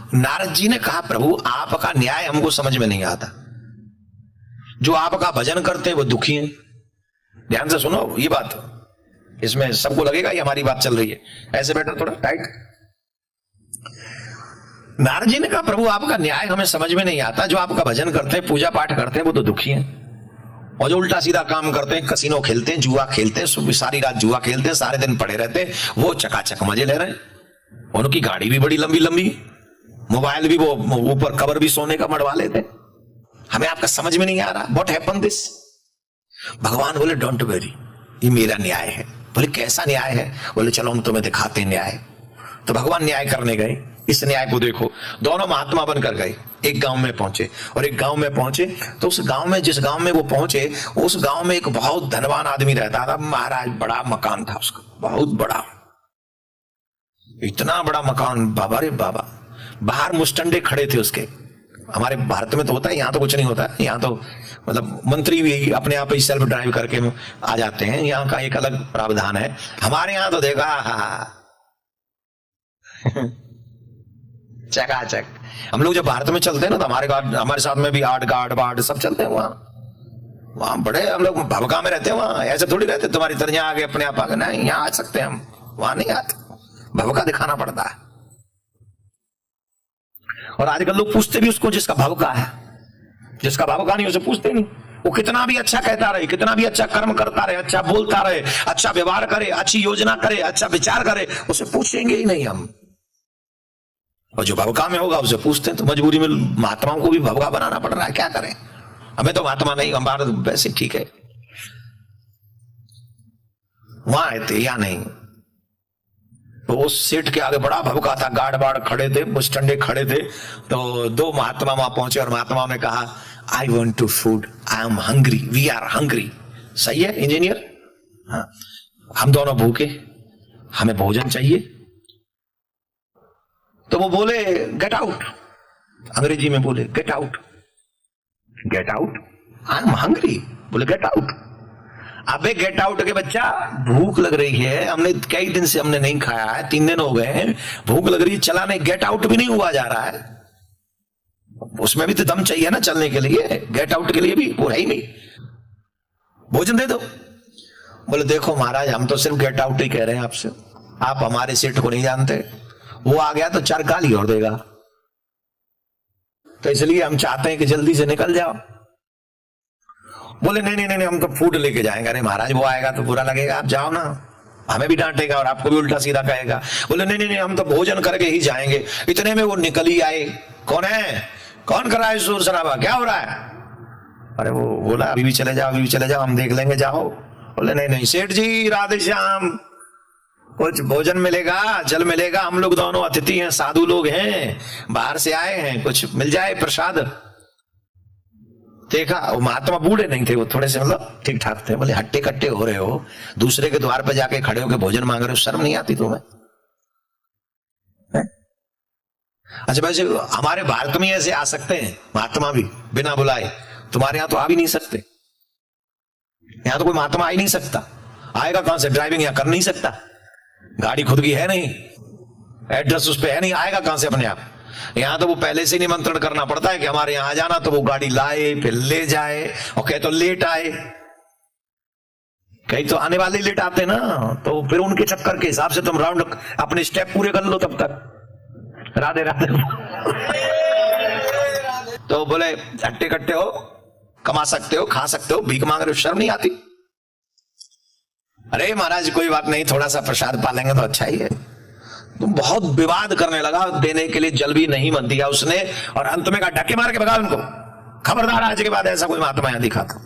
नारद जी ने कहा, प्रभु आपका न्याय हमको समझ में नहीं आता। जो आपका भजन करते हैं वो दुखी हैं। ध्यान से सुनो ये बात, इसमें सबको लगेगा ये हमारी बात चल रही है। ऐसे बेटर थोड़ा टाइट। नारद जी ने कहा, प्रभु आपका न्याय हमें समझ में नहीं आता। जो आपका भजन करते हैं, पूजा पाठ करते हैं, वो तो दुखी हैं। और जो उल्टा सीधा काम करते हैं, कसीनो खेलते हैं, जुआ खेलते हैं, सारी रात जुआ खेलते हैं, सारे दिन पड़े रहते हैं, वो चकाचक मजे ले रहे हैं। उनकी गाड़ी भी बड़ी लंबी लंबी, मोबाइल भी वो ऊपर कवर भी सोने का मड़वा लेते। हमें आपका समझ में नहीं आ रहा, व्हाट हैपन दिस। भगवान बोले, डोंट वेरी, ये मेरा न्याय है। बोले कैसा न्याय है? बोले चलो हम तुम्हें दिखाते हैं न्याय। तो भगवान न्याय करने गए। इस न्याय को देखो, दोनों महात्मा बनकर गए, एक गांव में पहुंचे। और एक गांव में पहुंचे तो उस गांव में, जिस गांव में वो पहुंचे, उस गांव में एक बहुत धनवान आदमी रहता था। महाराज, बड़ा मकान था उसका, बहुत बड़ा, इतना बड़ा मकान, बाबा रे बाबा। बाहर मुस्टंडे खड़े थे उसके। हमारे भारत में तो होता है, यहाँ तो कुछ नहीं होता। यहाँ तो मतलब मंत्री भी अपने आप ही सेल्फ ड्राइव करके आ जाते हैं, यहाँ का एक अलग प्रावधान है। हमारे यहाँ तो देखा चकाचक। हम लोग जब भारत में चलते हैं ना, तो हमारे साथ में भी आर्ट गार्ड वार्ड सब चलते हैं। वहां बड़े हम लोग भवका में रहते हैं। वहां ऐसे थोड़ी रहते तुम्हारी तरह आगे अपने आप आगे, नहीं यहाँ आ सकते हैं हम, वहां नहीं आते, भवका दिखाना पड़ता है। और आजकल लोग पूछते भी उसको जिसका भवका है। जिसका भवका नहीं उसे पूछते नहीं। वो कितना भी अच्छा कहता रहे, कितना भी अच्छा कर्म करता रहे, अच्छा बोलता रहे, अच्छा व्यवहार करे, अच्छी योजना करे, अच्छा विचार करे, उसे पूछेंगे ही नहीं हम। और जो भवका में होगा उसे पूछते हैं। तो मजबूरी में महात्माओं को भी भवका बनाना पड़ रहा है, क्या करें। हमें तो महात्मा नहीं, हमारा तो वैसे ठीक है। वहां आए थे या नहीं, तो उस सेठ के आगे बड़ा भवका था, गार्ड बाड़ खड़े थे, मुस्टंडे खड़े थे। तो दो महात्मा वहां पहुंचे और महात्मा ने कहा, I want to food, I am hungry, we are hungry. सही है इंजीनियर? हाँ, हम दोनों भूखे, हमें भोजन चाहिए। तो वो बोले, गेट आउट। अंग्रेजी में बोले, get out. Get out, I am hungry. बोले गेट आउट। अबे गेट आउट के बच्चा, भूख लग रही है, हमने कई दिन से हमने नहीं खाया है, 3 दिन हो गए हैं, भूख लग रही है, चला नहीं, गेट आउट भी नहीं हुआ जा रहा है। उसमें भी तो दम चाहिए ना चलने के लिए, गेट आउट के लिए भी वो है ही नहीं। भोजन दे दो। बोले देखो महाराज, हम तो सिर्फ गेट आउट ही कह रहे हैं आपसे, आप हमारे सेठ को नहीं जानते। वो आ गया तो 4 गाली और देगा, तो इसलिए हम चाहते हैं कि जल्दी से निकल जाओ। बोले नहीं नहीं नहीं, हम तो फूड लेके जाएंगे। अरे महाराज, वो आएगा तो बुरा लगेगा, आप जाओ ना, हमें भी डांटेगा और आपको भी उल्टा सीधा कहेगा। बोले नहीं नहीं नहीं, हम तो भोजन करके ही जाएंगे। इतने में वो निकल ही आए। कौन है? कौन कर रहा है शोर शराबा, क्या हो रहा है? अरे वो बोला, अभी भी चले जाओ, अभी भी चले जाओ, हम देख लेंगे, जाओ। बोले नहीं नहीं सेठ जी, राधे श्याम, कुछ भोजन मिलेगा, जल मिलेगा, हम लोग दोनों अतिथि हैं, साधु लोग हैं, बाहर से आए हैं, कुछ मिल जाए प्रसाद। देखा वो महात्मा बूढ़े नहीं थे, वो थोड़े से मतलब ठीक ठाक थे। बोले हट्टे कट्टे हो रहे हो, दूसरे के द्वार पर जाके खड़े होकर भोजन मांग रहे हो, शर्म नहीं आती तुम्हें? अच्छा वैसे हमारे भारत में ऐसे आ सकते हैं महात्मा भी बिना बुलाए, तुम्हारे यहां तो आ भी नहीं सकते। यहां तो कोई महात्मा आ ही नहीं सकता। आएगा कहां से? ड्राइविंग यहां कर नहीं सकता, गाड़ी खुद की है नहीं, एड्रेस उस पे है नहीं, आएगा कहां से अपने आप? यहां तो वो पहले से निमंत्रण करना पड़ता है कि हमारे यहां आ जाना, तो वो गाड़ी लाए, फिर ले जाए, और कहे तो लेट आए। कहीं तो आने वाले लेट आते ना, तो फिर उनके चक्कर के हिसाब से तुम राउंड अपने स्टेप पूरे कर लो तब तक। राधे राधे। तो बोले हट्टे कट्टे हो, कमा सकते हो, खा सकते हो, भीख मांग रहे हो, शर्म नहीं आती? अरे महाराज कोई बात नहीं, थोड़ा सा प्रसाद पालेंगे तो अच्छा ही है। तुम बहुत विवाद करने लगा, देने के लिए जल भी नहीं मत दिया उसने, और अंत में कहा ढक्के मार के भगा उनको, खबरदार आज के बाद ऐसा कोई महात्मा यहां दिखा था।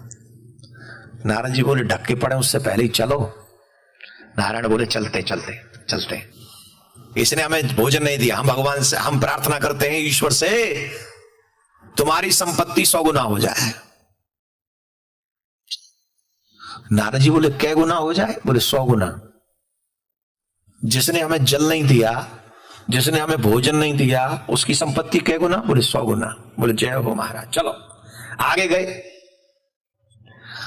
नारायण जी बोले ढक्के पड़े उससे पहले ही चलो। नारायण बोले चलते चलते चलते, इसने हमें भोजन नहीं दिया, हम भगवान से हम प्रार्थना करते हैं ईश्वर से तुम्हारी संपत्ति 100 गुना हो जाए। नारद जी बोले कै गुना हो जाए? बोले 100 गुना। जिसने हमें जल नहीं दिया, जिसने हमें भोजन नहीं दिया, उसकी संपत्ति कै गुना? बोले 100 गुना। बोले जय हो महाराज। चलो आगे गए।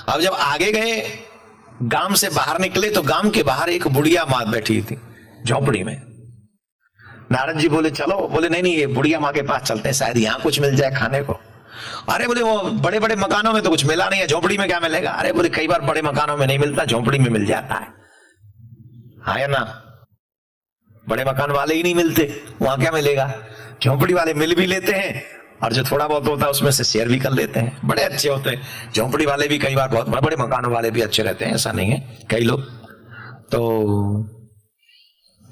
अब जब आगे गए, गांव से बाहर निकले, तो गांव के बाहर एक बुढ़िया मां बैठी थी झोपड़ी में। नारद जी बोले चलो, बोले नहीं नहीं, ये बुढ़िया माँ के पास चलते हैं, शायद यहाँ कुछ मिल जाए खाने को। अरे बोले वो बड़े बड़े मकानों में तो कुछ मिला नहीं है, झोपड़ी में क्या मिलेगा? अरे बोले कई बार बड़े मकानों में नहीं मिलता, झोपड़ी में मिल जाता है। हाँ या ना? बड़े मकान वाले ही नहीं मिलते, वहां क्या मिलेगा? झोपड़ी वाले मिल भी लेते हैं, और जो थोड़ा बहुत होता है उसमें से शेयर भी कर लेते हैं, बड़े अच्छे होते हैं। झोपड़ी वाले भी कई बार बहुत बड़े बड़े मकानों वाले भी अच्छे रहते हैं, ऐसा नहीं है। कई लोग तो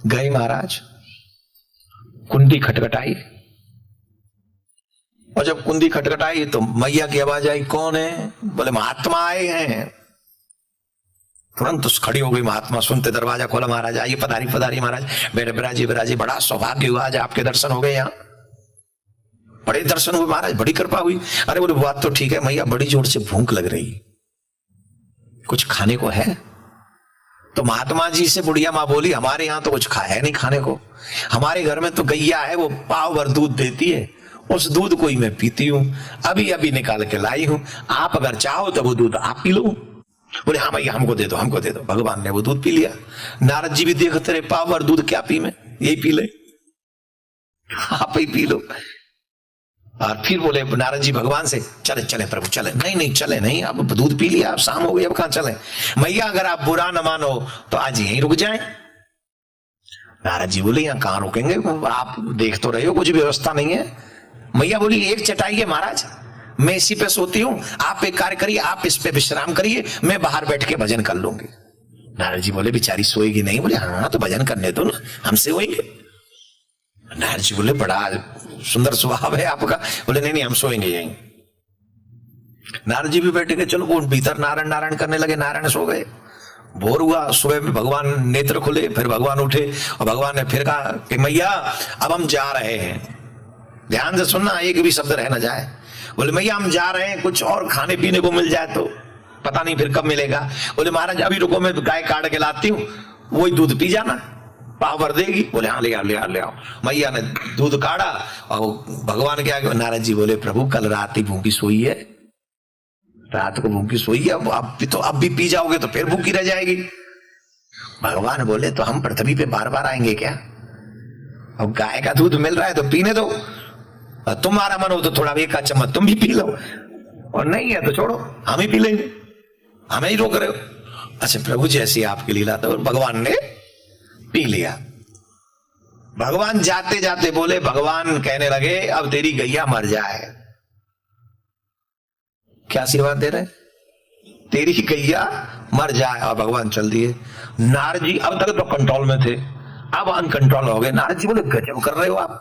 गए महाराज, कुंडी खटखटाई, और जब कुंडी खटखटाई तो मैया की आवाज आई, कौन है? बोले महात्मा आए हैं। तुरंत खड़ी हो गई महात्मा, सुनते दरवाजा खोला, महाराज आइए, पधारी पधारी महाराज, बेटे बिराजी बिराजी, बड़ा सौभाग्य हुआ आज आपके दर्शन हो गए, यहाँ बड़े दर्शन हुए महाराज, बड़ी कृपा हुई। अरे बोले बात तो ठीक है मैया, बड़ी जोर से भूख लग रही, कुछ खाने को है? तो महात्मा जी से बुढ़िया माँ बोली, हमारे यहाँ तो कुछ है नहीं खाने को, हमारे घर में तो गैया है, वो पाव भर दूध देती है, उस दूध को ही मैं पीती हूं, अभी अभी निकाल के लाई हूं, आप अगर चाहो तो वो दूध आप पी लो। बोले हाँ भैया हमको दे दो, हमको दे दो। भगवान ने वो दूध पी लिया। नारद जी भी देखते रहे, पाव भर दूध क्या पी, मैं यही पी ले, आप ही पी लो। और फिर बोले नारद जी भगवान से, चले चले प्रभु चले। नहीं नहीं चले नहीं, अब दूध पी लिया, अब शाम हो गई, अब कहां चले? मैया अगर आप बुरा न मानो तो आज यहीं रुक जाएं। नारद जी बोले यहाँ कहां रुकेंगे, आप देख तो रहे हो कुछ व्यवस्था नहीं है। मैया बोली एक चटाई है महाराज, मैं इसी पे सोती हूं, आप एक कार्य करिए, आप इस पे विश्राम करिए, मैं बाहर बैठ के भजन कर लूंगी। नारद जी बोले बेचारी सोएगी नहीं? बोले हाँ तो भजन करने दो ना, हमसे होएंगे। नारद जी बोले बड़ा सुंदर स्वभाव है आपका। बोले नहीं नहीं हम सोएंगे यहीं। नारद जी भी बैठे गए, चलो वो भीतर नारायण नारायण करने लगे, नारायण सो गए। भोर हुआ, सुबह में भगवान नेत्र खुले, फिर भगवान उठे और भगवान ने फिर कहा कि मैया अब हम जा रहे हैं, ध्यान से सुनना, एक भी शब्द रह ना जाए। बोले मैया हम जा रहे हैं, कुछ और खाने पीने को मिल जाए तो, पता नहीं फिर कब मिलेगा। बोले महाराज अभी रुको, मैं गाय काट के लाती हूँ, वही दूध पी जाना, पाव भर देगी। बोले हाँ ले आओ ले आओ ले आओ। मैया ने दूध काढ़ा और भगवान के आगे। नारद जी बोले प्रभु कल रात ही भूखी सोई है, रात को भूखी सोई है, अब भी पी जाओगे तो फिर भूखी रह जाएगी। भगवान बोले तो हम पृथ्वी पे बार बार आएंगे क्या? अब गाय का दूध मिल रहा है तो पीने दो, तुम्हारा मन हो तो थोड़ा एक चम्मच तुम भी पी लो, और नहीं है तो छोड़ो हम ही पी लेंगे, हमें ही रोक रहे हो। अच्छा प्रभु जैसी आपकी लीला। तो भगवान ने पी लिया। भगवान जाते जाते बोले, भगवान कहने लगे अब तेरी गैया मर जाए। क्या आशीर्वाद दे रहे? तेरी गैया मर जाए। और भगवान चल दिए। नारद जी अब तक तो कंट्रोल में थे, अब अनकंट्रोल हो गए। नारद जी बोले गजब कर रहे हो आप,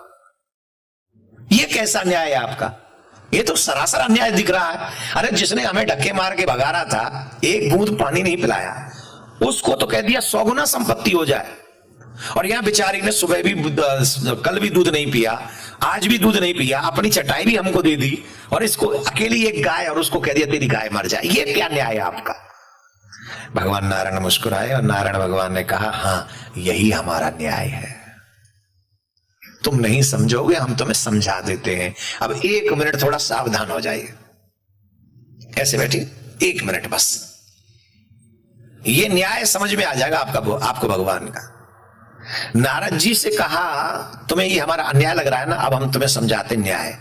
ये कैसा न्याय है आपका? ये तो सरासर अन्याय दिख रहा है। अरे जिसने हमें धक्के मार के भगा रहा था, एक बूंद पानी नहीं पिलाया, उसको तो कह दिया 100 गुना संपत्ति हो जाए। और यहां बेचारी ने सुबह भी कल भी दूध नहीं पिया, आज भी दूध नहीं पिया, अपनी चटाई भी हमको दे दी, और इसको अकेली एक गाय, और उसको कह दिया तेरी गाय मर जाए। ये क्या न्याय है आपका? भगवान नारायण मुस्कुराए और नारायण भगवान ने कहा हाँ यही हमारा न्याय है, तुम नहीं समझोगे हम तुम्हें समझा देते हैं। अब 1 मिनट थोड़ा सावधान हो जाइए, ऐसे बैठिए 1 मिनट बस, ये न्याय समझ में आ जाएगा आपको भगवान का। नारद जी से कहा तुम्हें ये हमारा अन्याय लग रहा है ना, अब हम तुम्हें समझाते न्याय।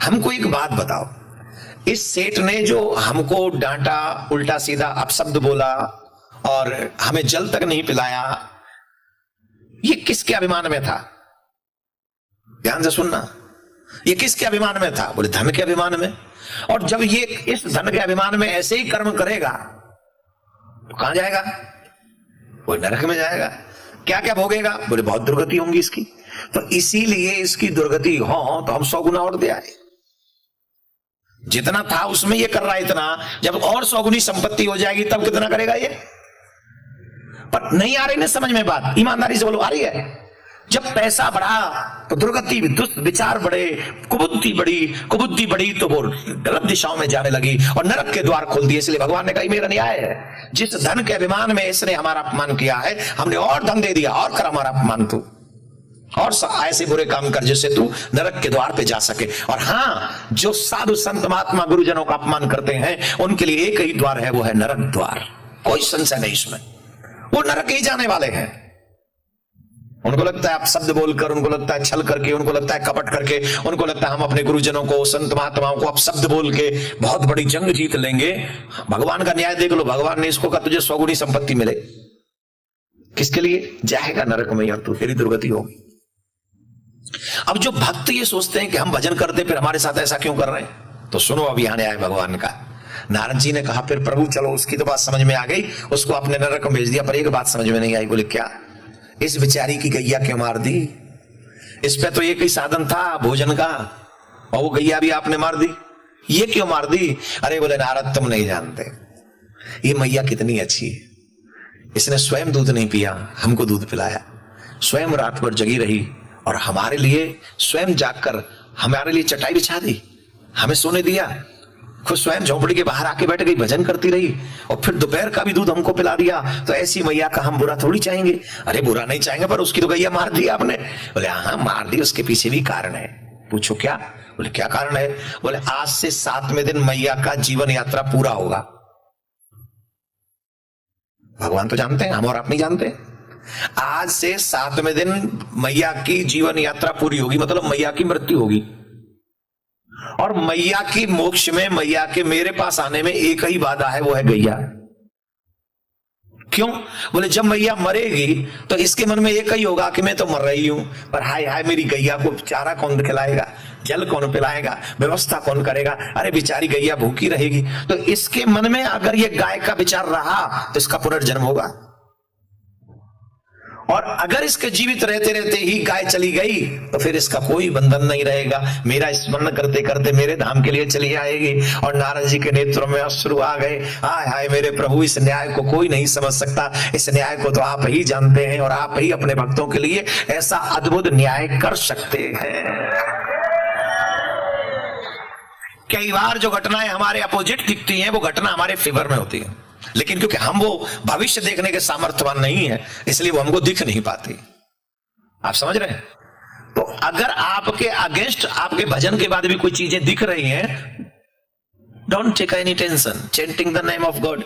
हमको एक बात बताओ, इस सेठ ने जो हमको डांटा, उल्टा सीधा अपशब्द बोला और हमें जल तक नहीं पिलाया, ये किसके अभिमान में था? ध्यान से सुनना, ये किसके अभिमान में था? बोले धन के अभिमान में। और जब ये इस धन के अभिमान में ऐसे ही कर्म करेगा तो कहां जाएगा? वो नरक में जाएगा। क्या क्या भोगेगा? बोले बहुत दुर्गति होंगी इसकी। तो इसीलिए इसकी दुर्गति हो तो हम 100 गुना और दे आए। जितना था उसमें ये कर रहा है इतना, जब और 100 गुनी संपत्ति हो जाएगी तब कितना करेगा ये? पर नहीं आ रही ना समझ में बात, ईमानदारी से बोलो आ रही है? जब पैसा बढ़ा तो दुर्गति, दुष्ट विचार बढ़े, कुबुद्धि बढ़ी तो वो गलत दिशाओं में जाने लगी और नरक के द्वार खोल दिए। इसलिए भगवान ने कहा मेरा न्याय है, जिस धन के अभिमान में इसने हमारा अपमान किया है, हमने और धन दे दिया, और कर हमारा अपमान तू, और ऐसे बुरे काम कर जिससे तू नरक के द्वार पे जा सके। और हाँ, जो साधु संत महात्मा गुरुजनों का अपमान करते हैं उनके लिए एक ही द्वार है, वो है नरक द्वार। कोई संशय नहीं इसमें, वो नरक ही जाने वाले हैं। उनको लगता है आप शब्द बोलकर, उनको लगता है छल करके, उनको लगता है कपट करके, उनको लगता है हम अपने गुरुजनों को, संत महात्माओं को आप शब्द बोल के बहुत बड़ी जंग जीत लेंगे। भगवान का न्याय देख लो, भगवान ने इसको कहा तुझे 100 गुनी संपत्ति मिले, किसके लिए? जाएगा नरक में यार तू, तेरी दुर्गति होगी। अब जो भक्त ये सोचते हैं कि हम भजन करते फिर हमारे साथ ऐसा क्यों कर रहे हैं, तो सुनो अब यहाँ न्याय भगवान का। नारद जी ने कहा फिर प्रभु चलो, उसकी तो बात समझ में आ गई, उसको आपने नरक में भेज दिया, पर एक बात समझ में नहीं आई। बोले क्या? इस बेचारी की गैया क्यों मार दी? इस पे तो एक ही साधन था भोजन का, और वो गैया भी आपने मार दी, ये क्यों मार दी? अरे बोले नारद तुम नहीं जानते, ये मैया कितनी अच्छी है, इसने स्वयं दूध नहीं पिया, हमको दूध पिलाया, स्वयं रात भर जगी रही और हमारे लिए स्वयं जागकर हमारे लिए चटाई बिछा दी, हमें सोने दिया, खुद स्वयं झोंपड़ी के बाहर आके बैठ गई, भजन करती रही, और फिर दोपहर का भी दूध हमको पिला दिया। तो ऐसी मैया का हम बुरा थोड़ी चाहेंगे? अरे बुरा नहीं चाहेंगे, पर उसकी तो गैया मार दी आपने। बोले हाँ मार दी, उसके पीछे भी कारण है। पूछो क्या? बोले क्या कारण है? बोले आज से 7वें दिन मैया का जीवन यात्रा पूरा होगा। भगवान तो जानते हैं, हम और आप नहीं जानते। आज से 7वें दिन मैया की जीवन यात्रा पूरी होगी, मतलब मैया की मृत्यु होगी, और मैया की मोक्ष में, मैया के मेरे पास आने में एक ही बाधा है, वो है गैया। क्यों? बोले जब मैया मरेगी तो इसके मन में एक ही होगा कि मैं तो मर रही हूं, पर हाय हाय मेरी गैया को चारा कौन खिलाएगा, जल कौन पिलाएगा, व्यवस्था कौन करेगा, अरे बेचारी गैया भूखी रहेगी। तो इसके मन में अगर ये गाय का विचार रहा तो इसका पुनर्जन्म होगा, और अगर इसके जीवित रहते रहते ही गाय चली गई तो फिर इसका कोई बंधन नहीं रहेगा, मेरा स्मरण करते करते मेरे धाम के लिए चली आएगी। और नारद जी के नेत्रों में अश्रु आ गए, हाय हाय मेरे प्रभु, इस न्याय को कोई नहीं समझ सकता, इस न्याय को तो आप ही जानते हैं, और आप ही अपने भक्तों के लिए ऐसा अद्भुत न्याय कर सकते हैं। कई बार जो घटनाएं हमारे अपोजिट दिखती हैं वो घटना हमारे फेवर में होती है, लेकिन क्योंकि हम वो भविष्य देखने के सामर्थ्यवान नहीं है इसलिए वो हमको दिख नहीं पाती। आप समझ रहे हैं? तो अगर आपके अगेंस्ट, आपके भजन के बाद भी कोई चीजें दिख रही हैं, don't take any tension, chanting the name of God,